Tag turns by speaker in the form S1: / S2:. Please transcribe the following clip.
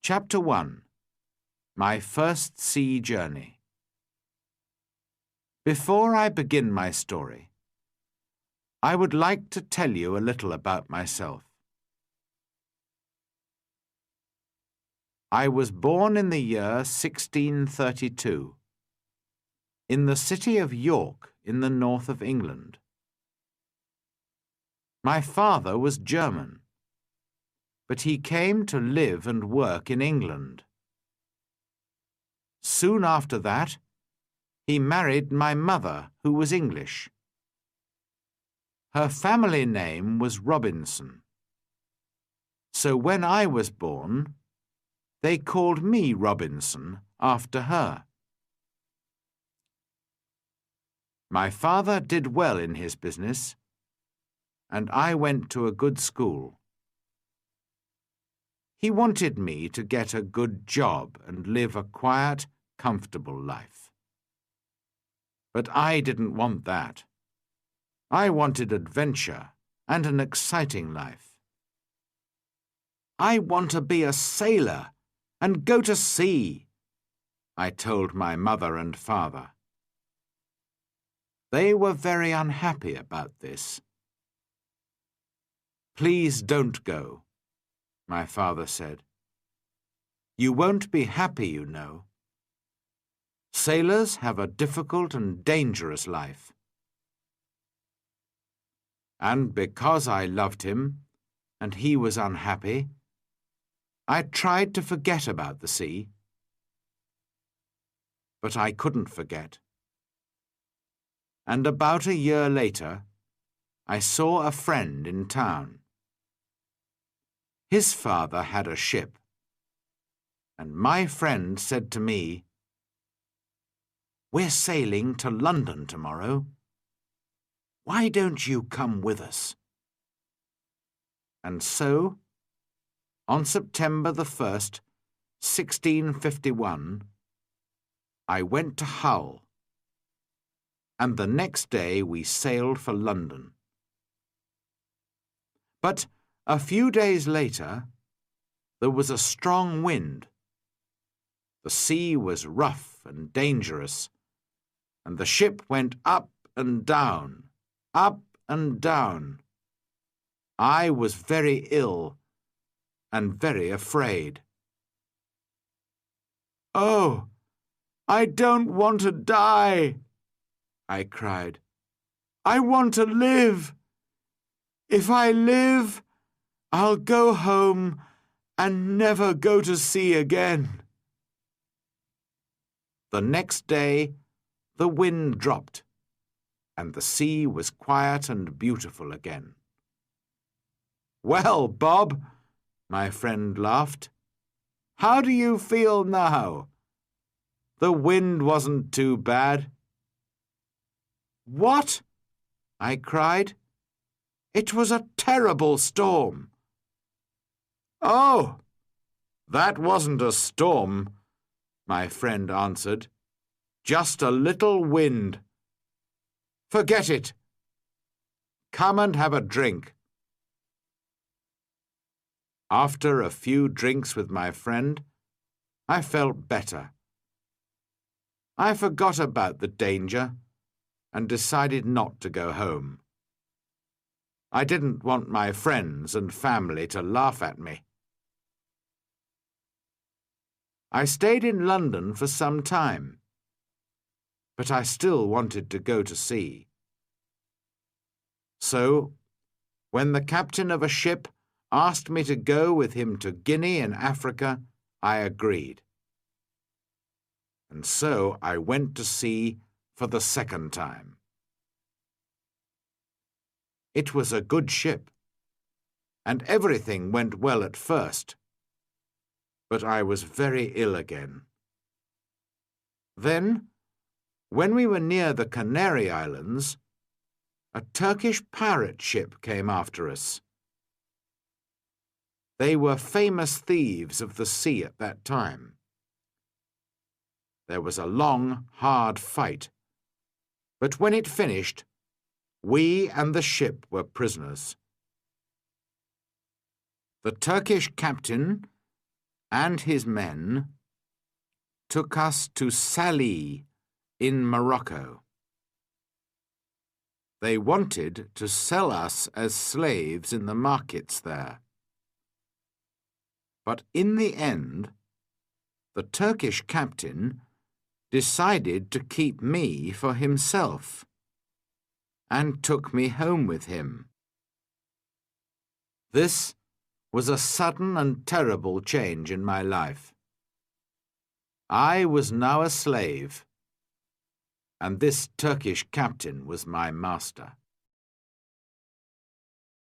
S1: Chapter 1. My First Sea Journey. Before I begin my story, I would like to tell you a little about myself. I was born in the year 1632, in the city of York in the north of England. My father was German, but he came to live and work in England. Soon after that, he married my mother, who was English. Her family name was Robinson. So when I was born, they called me Robinson after her. My father did well in his business, and I went to a good school. He wanted me to get a good job and live a quiet, comfortable life. But I didn't want that. I wanted adventure and an exciting life. I want to be a sailor and go to sea, I told my mother and father. They were very unhappy about this. Please don't go, my father said. You won't be happy, you know. Sailors have a difficult and dangerous life. And because I loved him, and he was unhappy, I tried to forget about the sea. But I couldn't forget. And about a year later, I saw a friend in town. His father had a ship, and my friend said to me, "We're sailing to London tomorrow. Why don't you come with us?" And so, on September the 1st, 1651, I went to Hull, and the next day we sailed for London. But a few days later, there was a strong wind. The sea was rough and dangerous, and the ship went up and down, up and down. I was very ill and very afraid. "Oh, I don't want to die," I cried. "I want to live. If I live, I'll go home and never go to sea again." The next day, the wind dropped, and the sea was quiet and beautiful again. "Well, Bob," my friend laughed, "how do you feel now? The wind wasn't too bad." "What?" I cried. "It was a terrible storm." "Oh, that wasn't a storm," my friend answered. "Just a little wind. Forget it. Come and have a drink." After a few drinks with my friend, I felt better. I forgot about the danger and decided not to go home. I didn't want my friends and family to laugh at me. I stayed in London for some time, but I still wanted to go to sea. So, when the captain of a ship asked me to go with him to Guinea in Africa, I agreed. And so I went to sea for the second time. It was a good ship, and everything went well at first, but I was very ill again. Then, when we were near the Canary Islands, a Turkish pirate ship came after us. They were famous thieves of the sea at that time. There was a long, hard fight, but when it finished, we and the ship were prisoners. The Turkish captain and his men took us to Salih in Morocco. They wanted to sell us as slaves in the markets there. But in the end, the Turkish captain decided to keep me for himself and took me home with him. This was a sudden and terrible change in my life. I was now a slave, and this Turkish captain was my master.